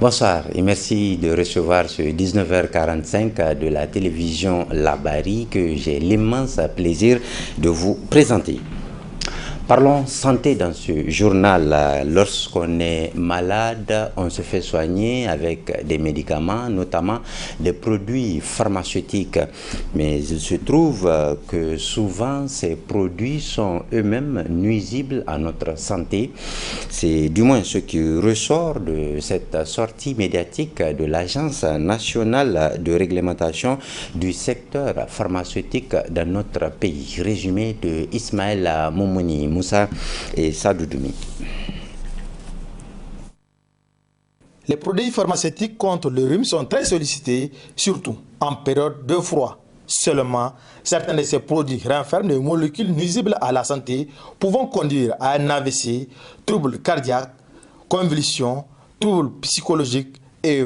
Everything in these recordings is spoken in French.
Bonsoir et merci de recevoir ce 19h45 de la télévision Labari que j'ai l'immense plaisir de vous présenter. Parlons santé dans ce journal. Lorsqu'on est malade, on se fait soigner avec des médicaments, notamment des produits pharmaceutiques. Mais il se trouve que souvent ces produits sont eux-mêmes nuisibles à notre santé. C'est du moins ce qui ressort de cette sortie médiatique de l'Agence nationale de réglementation du secteur pharmaceutique dans notre pays. Résumé de Ismaël Moumouni Moussa et Sadou Doumi. Les produits pharmaceutiques contre le rhume sont très sollicités, surtout en période de froid. Seulement, certains de ces produits renferment des molécules nuisibles à la santé, pouvant conduire à un AVC, troubles cardiaques, convulsions, troubles psychologiques et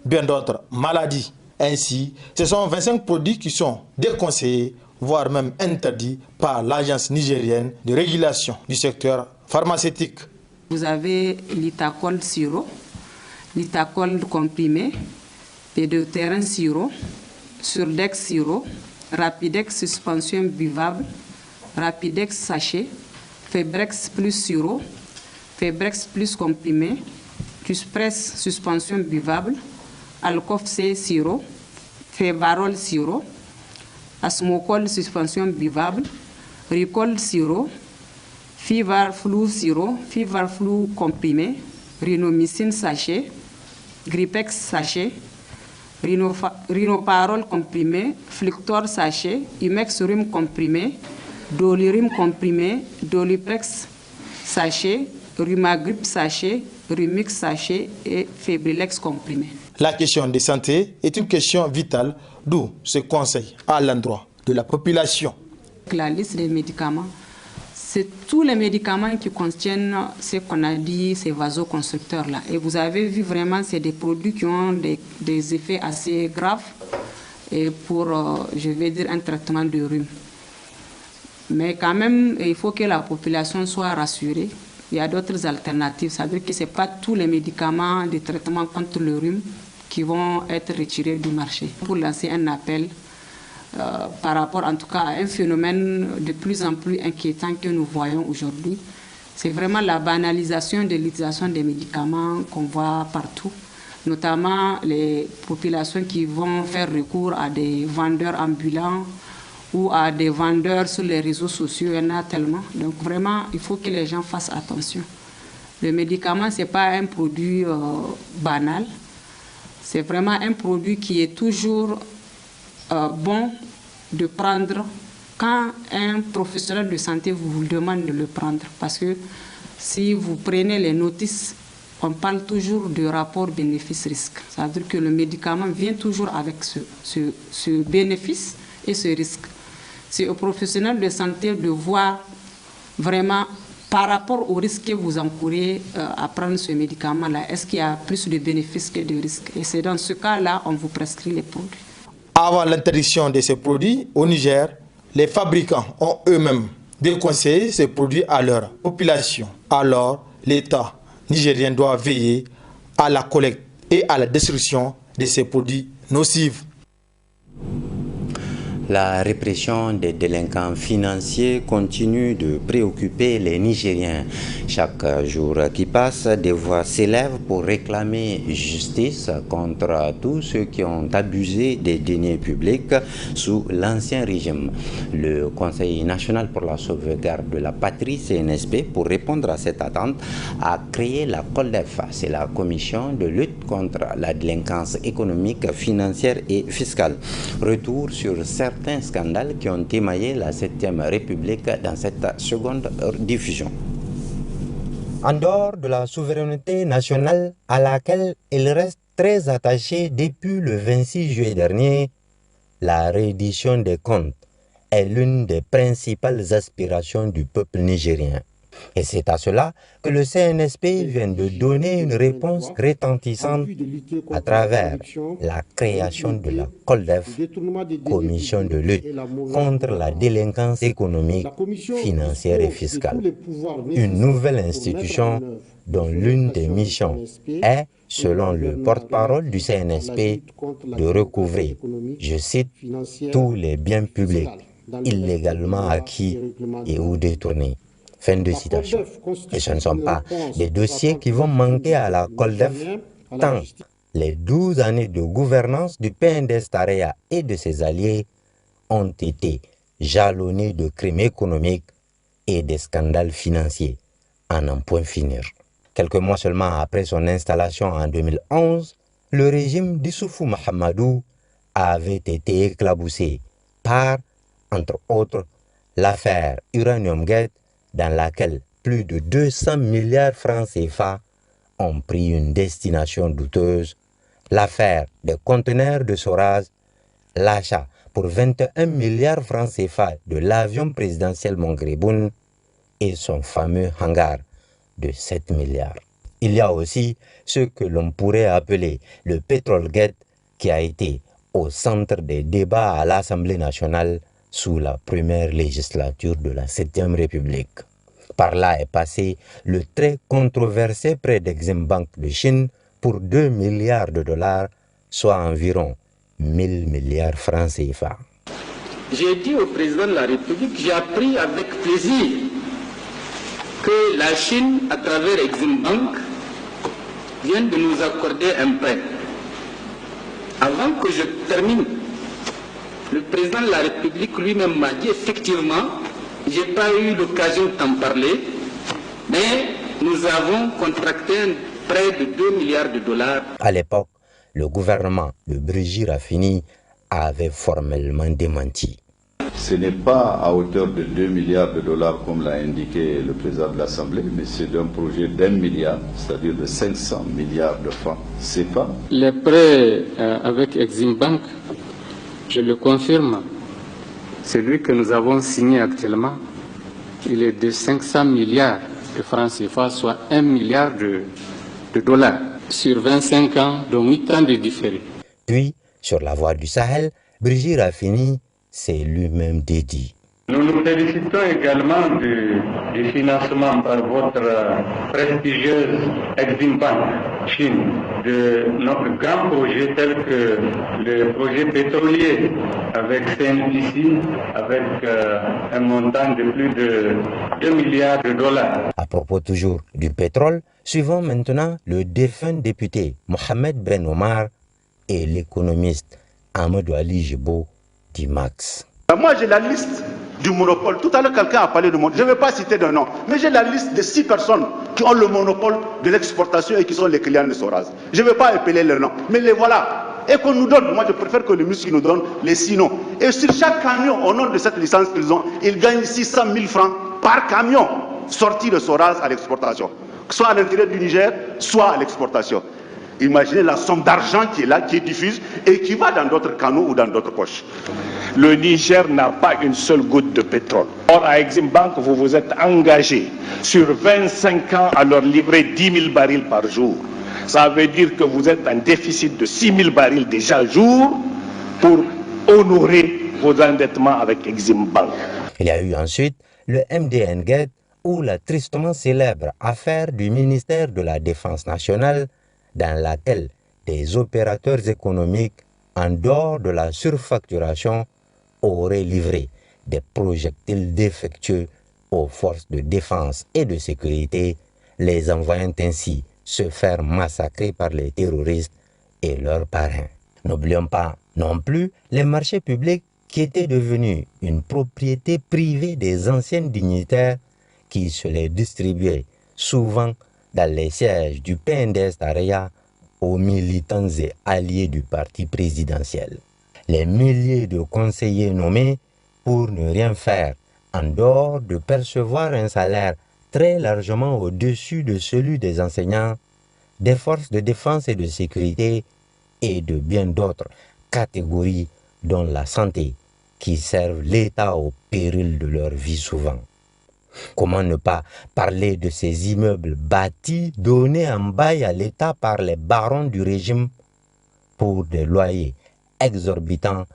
bien d'autres maladies. Ainsi, ce sont 25 produits qui sont déconseillés, voire même interdits par l'Agence nigérienne de régulation du secteur pharmaceutique. Vous avez l'Itacol sirop, l'Itacol comprimé, Pédothérin sirop, Surdex sirop, Rapidex suspension buvable, Rapidex sachet, Febrex plus sirop, Febrex plus comprimé, Tuspress suspension buvable, Alcof C sirop, Fevarol sirop, Asmocol suspension buvable, Ricol sirop, Fivarflou sirop, Fivarflou comprimé, Rhinomycine sachet, Gripex sachet, Rhinoparol comprimé, Flictor sachet, Imex rhume comprimé, Dolirim comprimé, Doliprex sachet, Rhumagrip sachet, Rumix sachet et Febrilex comprimé. La question de santé est une question vitale, d'où ce conseil à l'endroit de la population. La liste des médicaments, c'est tous les médicaments qui contiennent ce qu'on a dit, ces vasoconstricteurs-là. Et vous avez vu vraiment, c'est des produits qui ont des effets assez graves et pour, je vais dire, un traitement de rhume. Mais quand même, il faut que la population soit rassurée. Il y a d'autres alternatives. Ça veut dire que ce n'est pas tous les médicaments de traitement contre le rhume qui vont être retirés du marché. Pour lancer un appel par rapport en tout cas à un phénomène de plus en plus inquiétant que nous voyons aujourd'hui, c'est vraiment la banalisation de l'utilisation des médicaments qu'on voit partout, notamment les populations qui vont faire recours à des vendeurs ambulants ou à des vendeurs sur les réseaux sociaux, il y en a tellement. Donc vraiment, il faut que les gens fassent attention. Le médicament, ce n'est pas un produit banal. C'est vraiment un produit qui est toujours bon de prendre quand un professionnel de santé vous demande de le prendre. Parce que si vous prenez les notices, on parle toujours de rapport bénéfice-risque. Ça veut dire que le médicament vient toujours avec ce bénéfice et ce risque. C'est aux professionnels de santé de voir vraiment par rapport au risque que vous encourez à prendre ce médicament-là, est-ce qu'il y a plus de bénéfices que de risques? Et c'est dans ce cas-là qu'on vous prescrit les produits. Avant l'interdiction de ces produits au Niger, les fabricants ont eux-mêmes déconseillé ces produits à leur population. Alors, l'État nigérien doit veiller à la collecte et à la destruction de ces produits nocifs. La répression des délinquants financiers continue de préoccuper les Nigériens. Chaque jour qui passe, des voix s'élèvent pour réclamer justice contre tous ceux qui ont abusé des deniers publics sous l'ancien régime. Le Conseil national pour la sauvegarde de la patrie, CNSP, pour répondre à cette attente, a créé la COLDEF. C'est la commission de lutte contre la délinquance économique, financière et fiscale. Retour sur certains scandales qui ont émaillé la 7e République dans cette seconde diffusion. En dehors de la souveraineté nationale à laquelle il reste très attaché depuis le 26 juillet dernier, la reddition des comptes est l'une des principales aspirations du peuple nigérien. Et c'est à cela que le CNSP vient de donner une réponse retentissante à travers la création de la COLDEF, Commission de lutte contre la délinquance économique, financière et fiscale. Une nouvelle institution dont l'une des missions est, selon le porte-parole du CNSP, de recouvrer, je cite, tous les biens publics illégalement acquis et ou détournés. Fin de citation. Et ce ne sont pas des dossiers qui vont manquer à la COLDEF, tant les 12 années de gouvernance du PNDS-Taraya et de ses alliés ont été jalonnées de crimes économiques et des scandales financiers, à n'en point finir. Quelques mois seulement après son installation en 2011, le régime d'Issoufou Mahamadou avait été éclaboussé par, entre autres, l'affaire Uranium Gate, dans laquelle plus de 200 milliards francs CFA ont pris une destination douteuse, l'affaire des conteneurs de Soraz, l'achat pour 21 milliards francs CFA de l'avion présidentiel Mongreboun et son fameux hangar de 7 milliards. Il y a aussi ce que l'on pourrait appeler le Petrol Gate qui a été au centre des débats à l'Assemblée nationale sous la première législature de la 7e République. Par là est passé le très controversé prêt d'Exim Bank de Chine pour 2 milliards de dollars, soit environ 1000 milliards francs CFA. J'ai dit au président de la République, j'ai appris avec plaisir que la Chine, à travers Exim Bank, vient de nous accorder un prêt. Avant que je termine, le président de la République lui-même m'a dit effectivement, je n'ai pas eu l'occasion de t'en parler, mais nous avons contracté un prêt de 2 milliards de dollars. À l'époque, le gouvernement de Brigitte Raffini avait formellement démenti. Ce n'est pas à hauteur de 2 milliards de dollars comme l'a indiqué le président de l'Assemblée, mais c'est d'un projet d'1 milliard, c'est-à-dire de 500 milliards de francs CFA. Les prêts avec Exim Bank, je le confirme, celui que nous avons signé actuellement, il est de 500 milliards de francs CFA, soit 1 milliard de dollars sur 25 ans, dont 8 ans de différé. Puis, sur la voie du Sahel, Brigitte Raffini s'est lui-même dédié. Nous nous félicitons également du financement par votre prestigieuse Exim Bank Chine de notre grand projet tel que le projet pétrolier avec CNPC avec un montant de plus de 2 milliards de dollars. À propos toujours du pétrole, suivons maintenant le défunt député Mohamed Ben Omar et l'économiste Amadou Ali Jibo d'IMAX. Moi j'ai la liste du monopole. Tout à l'heure, quelqu'un a parlé de monopole. Je ne vais pas citer de nom, mais j'ai la liste de 6 personnes qui ont le monopole de l'exportation et qui sont les clients de Soraz. Je ne vais pas appeler leurs noms, mais les voilà. Et qu'on nous donne, moi je préfère que le ministre nous donne les 6 noms. Et sur chaque camion, au nom de cette licence qu'ils ont, ils gagnent 600 000 francs par camion sorti de Soraz à l'exportation. Soit à l'intérieur du Niger, soit à l'exportation. Imaginez la somme d'argent qui est là, qui est diffuse et qui va dans d'autres canaux ou dans d'autres poches. Le Niger n'a pas une seule goutte de pétrole. Or, à Exim Bank, vous vous êtes engagé sur 25 ans à leur livrer 10 000 barils par jour. Ça veut dire que vous êtes en déficit de 6 000 barils déjà jour pour honorer vos endettements avec Exim Bank. Il y a eu ensuite le MDN Gate ou la tristement célèbre affaire du ministère de la Défense nationale dans laquelle des opérateurs économiques, en dehors de la surfacturation, auraient livré des projectiles défectueux aux forces de défense et de sécurité, les envoyant ainsi se faire massacrer par les terroristes et leurs parrains. N'oublions pas non plus les marchés publics qui étaient devenus une propriété privée des anciens dignitaires qui se les distribuaient souvent dans les sièges du PNDS-Taraya aux militants et alliés du parti présidentiel. Les milliers de conseillers nommés pour ne rien faire, en dehors de percevoir un salaire très largement au-dessus de celui des enseignants, des forces de défense et de sécurité et de bien d'autres catégories dont la santé qui servent l'État au péril de leur vie souvent. Comment ne pas parler de ces immeubles bâtis, donnés en bail à l'État par les barons du régime pour des loyers exorbitants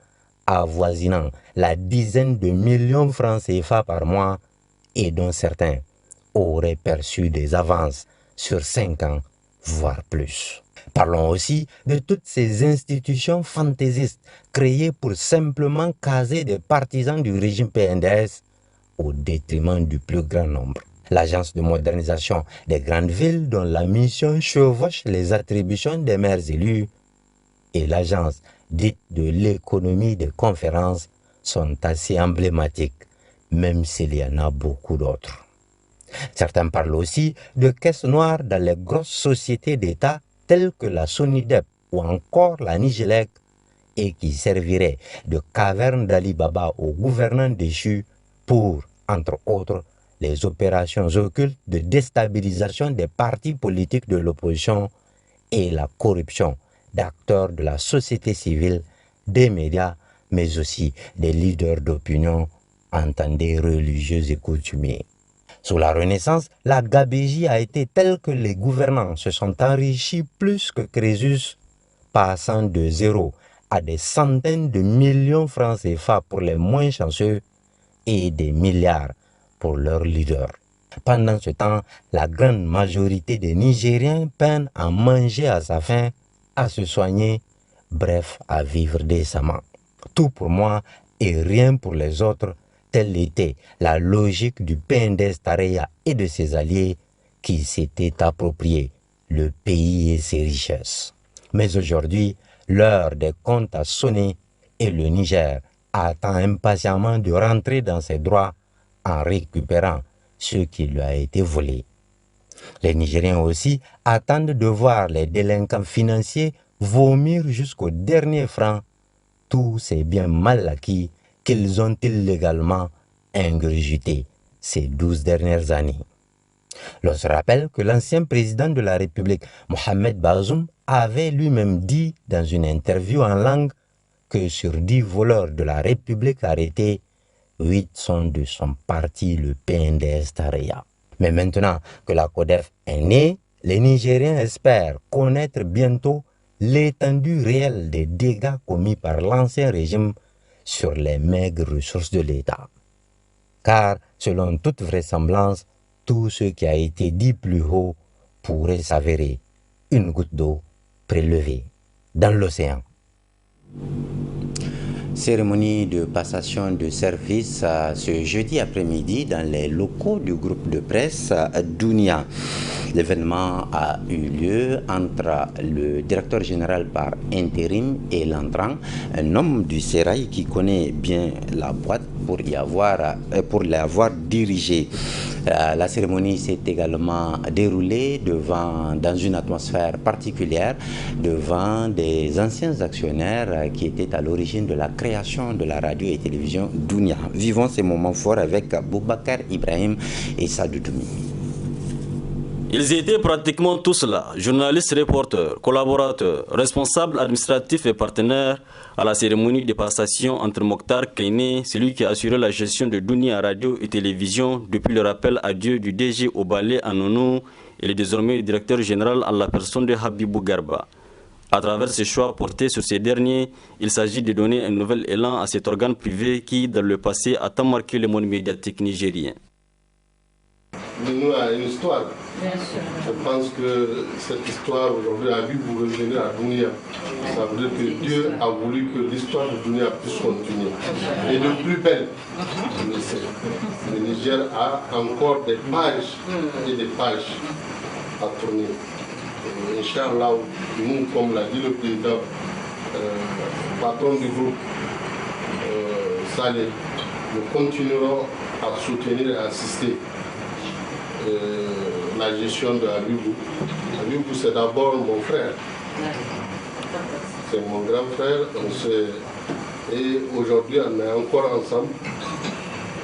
avoisinant la dizaine de millions de francs CFA par mois et dont certains auraient perçu des avances sur 5 ans, voire plus. Parlons aussi de toutes ces institutions fantaisistes créées pour simplement caser des partisans du régime PNDS au détriment du plus grand nombre. L'agence de modernisation des grandes villes dont la mission chevauche les attributions des maires élus et l'agence dite de l'économie des conférences sont assez emblématiques, même s'il y en a beaucoup d'autres. Certains parlent aussi de caisses noires dans les grosses sociétés d'État telles que la Sonidep ou encore la Nigélec et qui serviraient de caverne d'Ali Baba aux gouvernants déchus pour, entre autres, les opérations occultes de déstabilisation des partis politiques de l'opposition et la corruption d'acteurs de la société civile, des médias, mais aussi des leaders d'opinion, entendez religieux et coutumiers. Sous la Renaissance, la gabégie a été telle que les gouvernants se sont enrichis plus que Crésus, passant de 0 à des centaines de millions de francs CFA pour les moins chanceux et des milliards pour leurs leaders. Pendant ce temps, la grande majorité des Nigériens peinent à manger à sa faim, à se soigner, bref, à vivre décemment. Tout pour moi et rien pour les autres, telle était la logique du PNDS Tareya et de ses alliés qui s'étaient appropriés le pays et ses richesses. Mais aujourd'hui, l'heure des comptes a sonné et le Niger attend impatiemment de rentrer dans ses droits en récupérant ce qui lui a été volé. Les Nigériens aussi attendent de voir les délinquants financiers vomir jusqu'au dernier franc tous ces biens mal acquis qu'ils ont illégalement ingurgités ces 12 dernières années. L'on se rappelle que l'ancien président de la République, Mohamed Bazoum, avait lui-même dit dans une interview en langue que sur 10 voleurs de la République arrêtés, 8 sont de son parti, le PNDS Tareya. Mais maintenant que la CODEF est née, les Nigériens espèrent connaître bientôt l'étendue réelle des dégâts commis par l'ancien régime sur les maigres ressources de l'État. Car, selon toute vraisemblance, tout ce qui a été dit plus haut pourrait s'avérer une goutte d'eau prélevée dans l'océan. Cérémonie de passation de service ce jeudi après-midi dans les locaux du groupe de presse Dunia. L'événement a eu lieu entre le directeur général par intérim et l'entrant, un homme du Sérail qui connaît bien la boîte pour l'avoir dirigée. La cérémonie s'est également déroulée dans une atmosphère particulière devant des anciens actionnaires qui étaient à l'origine de la création de la radio et télévision Dunia. Vivons ces moments forts avec Boubacar Ibrahim et Sadou Doumi. Ils étaient pratiquement tous là, journalistes, reporters, collaborateurs, responsables administratifs et partenaires à la cérémonie de passation entre Mokhtar Kainé, celui qui a assuré la gestion de Dunia Radio et télévision depuis le rappel à Dieu du DG Obalé Anonou et le désormais directeur général en la personne de Habibou Garba. À travers ces choix portés sur ces derniers, il s'agit de donner un nouvel élan à cet organe privé qui, dans le passé, a tant marqué le monde médiatique nigérien. Nous a une histoire. Je pense que cette histoire aujourd'hui a vu vous revenir à Dunia. Ça veut dire que Dieu a voulu que l'histoire de Dunia puisse continuer. Et de plus belle, le Niger a encore des pages et des pages à tourner. Inch'Allah, nous, comme l'a dit le président, patron du groupe, Saleh, nous continuerons à soutenir et à assister la gestion de Habibou. Habibou, c'est d'abord mon frère. C'est mon grand frère. Et aujourd'hui, on est encore ensemble.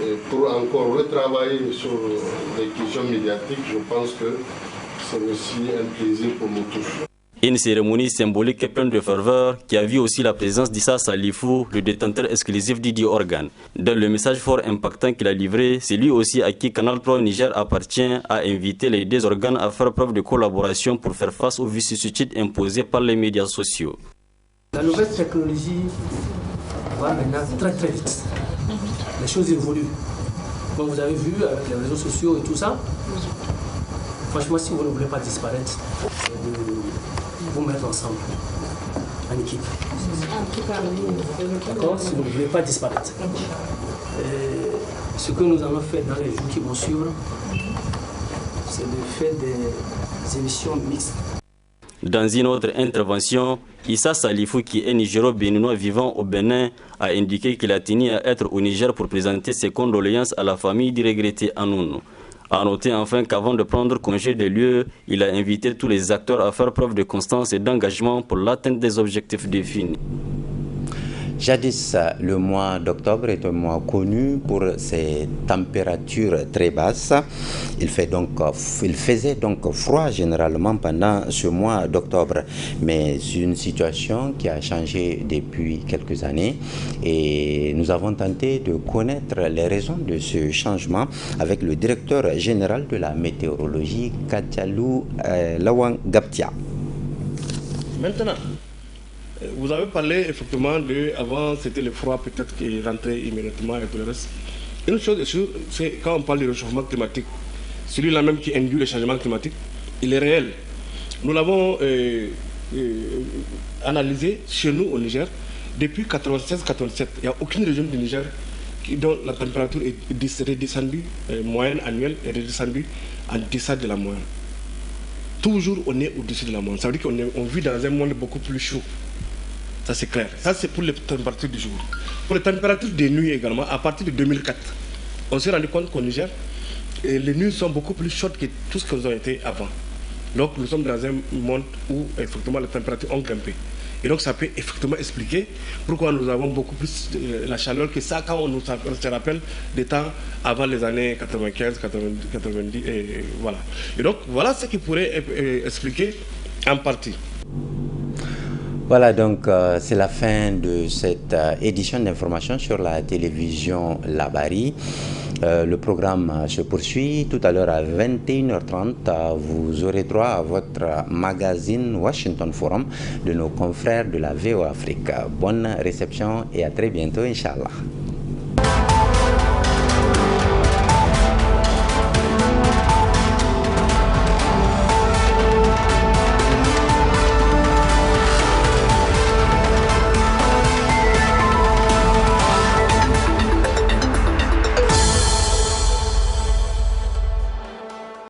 Et pour encore retravailler sur les questions médiatiques, je pense que c'est aussi un plaisir pour nous tous. Une cérémonie symbolique et pleine de ferveur qui a vu aussi la présence d'Issa Salifou, le détenteur exclusif d'Idi Organ. Dans le message fort impactant qu'il a livré, c'est lui aussi à qui Canal 3 Niger appartient à inviter les deux organes à faire preuve de collaboration pour faire face aux vicissitudes imposées par les médias sociaux. La nouvelle technologie va maintenant très très vite. Les choses évoluent. Comme vous avez vu avec les réseaux sociaux et tout ça, franchement, si vous ne voulez pas disparaître, c'est de vous mettre ensemble, en équipe. D'accord? Si vous ne voulez pas disparaître. Ce que nous allons faire dans les jours qui vont suivre, c'est de faire des émissions mixtes. Dans une autre intervention, Issa Salifou, qui est nigéro-béninois vivant au Bénin, a indiqué qu'il a tenu à être au Niger pour présenter ses condoléances à la famille du regretté Anoun. A noter enfin qu'avant de prendre congé des lieux, il a invité tous les acteurs à faire preuve de constance et d'engagement pour l'atteinte des objectifs définis. Jadis, le mois d'octobre est un mois connu pour ses températures très basses. Il faisait donc froid généralement pendant ce mois d'octobre. Mais c'est une situation qui a changé depuis quelques années et nous avons tenté de connaître les raisons de ce changement avec le directeur général de la météorologie, Katialou Lawang Gaptia. Maintenant, vous avez parlé effectivement de, avant c'était le froid peut-être qui rentrait immédiatement et tout le reste. Une chose est sûre, c'est quand on parle du réchauffement climatique, celui-là même qui induit le changement climatique, il est réel. Nous l'avons analysé chez nous au Niger depuis 1996-1997. Il n'y a aucune région du Niger dont la température est redescendue, moyenne annuelle est redescendue en deçà de la moyenne. Toujours on est au-dessus de la moyenne. Ça veut dire qu'on vit dans un monde beaucoup plus chaud. Ça c'est clair. Ça c'est pour les températures du jour. Pour les températures des nuits également, à partir de 2004, on s'est rendu compte qu'au Niger, les nuits sont beaucoup plus chaudes que tout ce qu'elles ont été avant. Donc nous sommes dans un monde où effectivement les températures ont grimpé. Et donc ça peut effectivement expliquer pourquoi nous avons beaucoup plus la chaleur que ça quand on se rappelle des temps avant les années 95, 90 et voilà. Et donc voilà ce qui pourrait expliquer en partie. Voilà donc c'est la fin de cette édition d'information sur la télévision Labari. Le programme se poursuit tout à l'heure à 21h30. Vous aurez droit à votre magazine Washington Forum de nos confrères de la VO Afrique. Bonne réception et à très bientôt, Inch'Allah.